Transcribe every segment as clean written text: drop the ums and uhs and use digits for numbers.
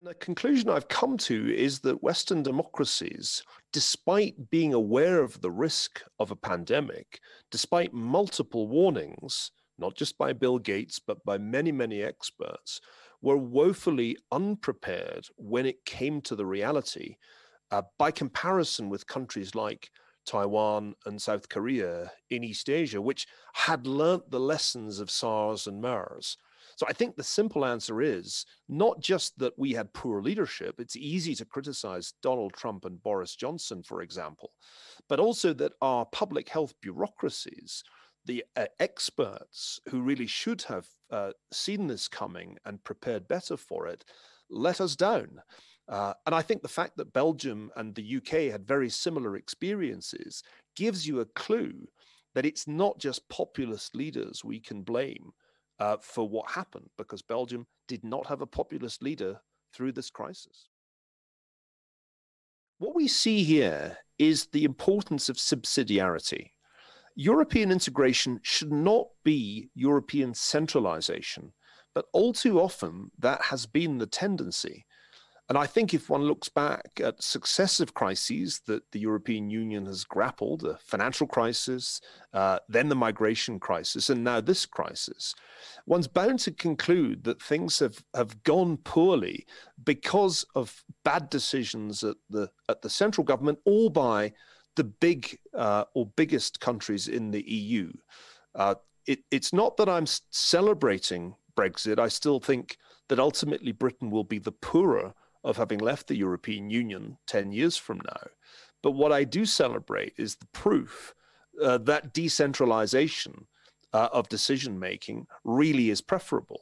The conclusion I've come to is that Western democracies, despite being aware of the risk of a pandemic, despite multiple warnings, not just by Bill Gates, but by many, many experts, were woefully unprepared when it came to the reality, by comparison with countries like Taiwan and South Korea in East Asia, which had learnt the lessons of SARS and MERS. So I think the simple answer is not just that we had poor leadership. It's easy to criticize Donald Trump and Boris Johnson, for example, but also that our public health bureaucracies, the experts who really should have seen this coming and prepared better for it, let us down. And I think the fact that Belgium and the UK had very similar experiences gives you a clue that it's not just populist leaders we can blame for what happened, because Belgium did not have a populist leader through this crisis. What we see here is the importance of subsidiarity. European integration should not be European centralization, but all too often that has been the tendency. And I think if one looks back at successive crises that the European Union has grappled, the financial crisis, then the migration crisis, and now this crisis, one's bound to conclude that things have gone poorly because of bad decisions at the central government or by the big or biggest countries in the EU. It's not that I'm celebrating Brexit. I still think that ultimately Britain will be the poorer of having left the European Union 10 years from now. But what I do celebrate is the proof that decentralization of decision-making really is preferable.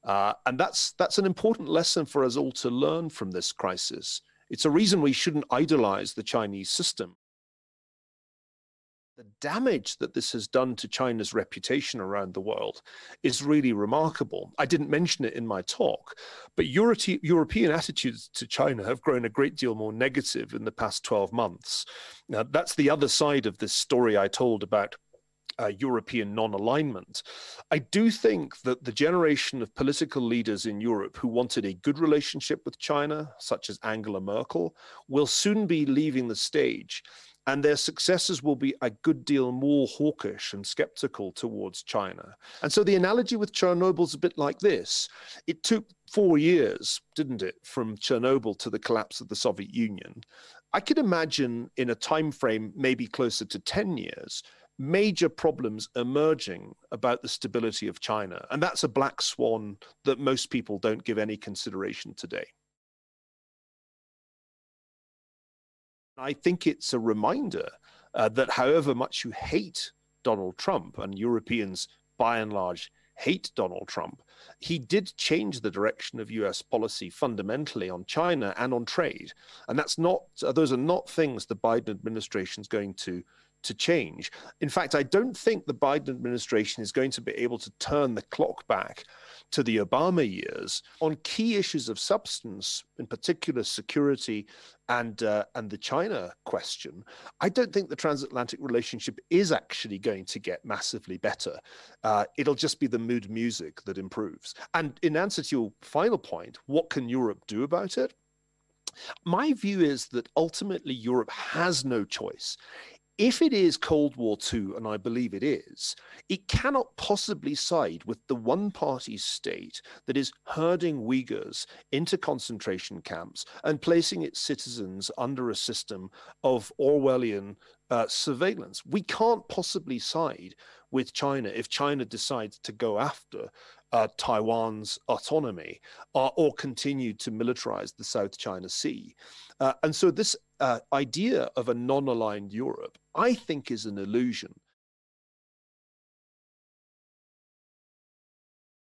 And that's an important lesson for us all to learn from this crisis. It's a reason we shouldn't idolize the Chinese system. The damage that this has done to China's reputation around the world is really remarkable. I didn't mention it in my talk, but European attitudes to China have grown a great deal more negative in the past 12 months. Now, that's the other side of this story I told about European non-alignment. I do think that the generation of political leaders in Europe who wanted a good relationship with China, such as Angela Merkel, will soon be leaving the stage, and their successors will be a good deal more hawkish and skeptical towards China. And so the analogy with Chernobyl is a bit like this. It took 4 years, didn't it, from Chernobyl to the collapse of the Soviet Union. I could imagine in a time frame maybe closer to 10 years, major problems emerging about the stability of China. And that's a black swan that most people don't give any consideration today. I think it's a reminder that however much you hate Donald Trump, and Europeans by and large hate Donald Trump, he did change the direction of US policy fundamentally on China and on trade. And those are not things the Biden administration is going to change. In fact, I don't think the Biden administration is going to be able to turn the clock back to the Obama years on key issues of substance, in particular security and the China question. I don't think the transatlantic relationship is actually going to get massively better. It'll just be the mood music that improves. And in answer to your final point, what can Europe do about it? My view is that ultimately Europe has no choice. If it is Cold War II, and I believe it is, it cannot possibly side with the one-party state that is herding Uyghurs into concentration camps and placing its citizens under a system of Orwellian surveillance. We can't possibly side with China if China decides to go after Taiwan's autonomy or continue to militarize the South China Sea. And so this idea of a non-aligned Europe, I think, is an illusion.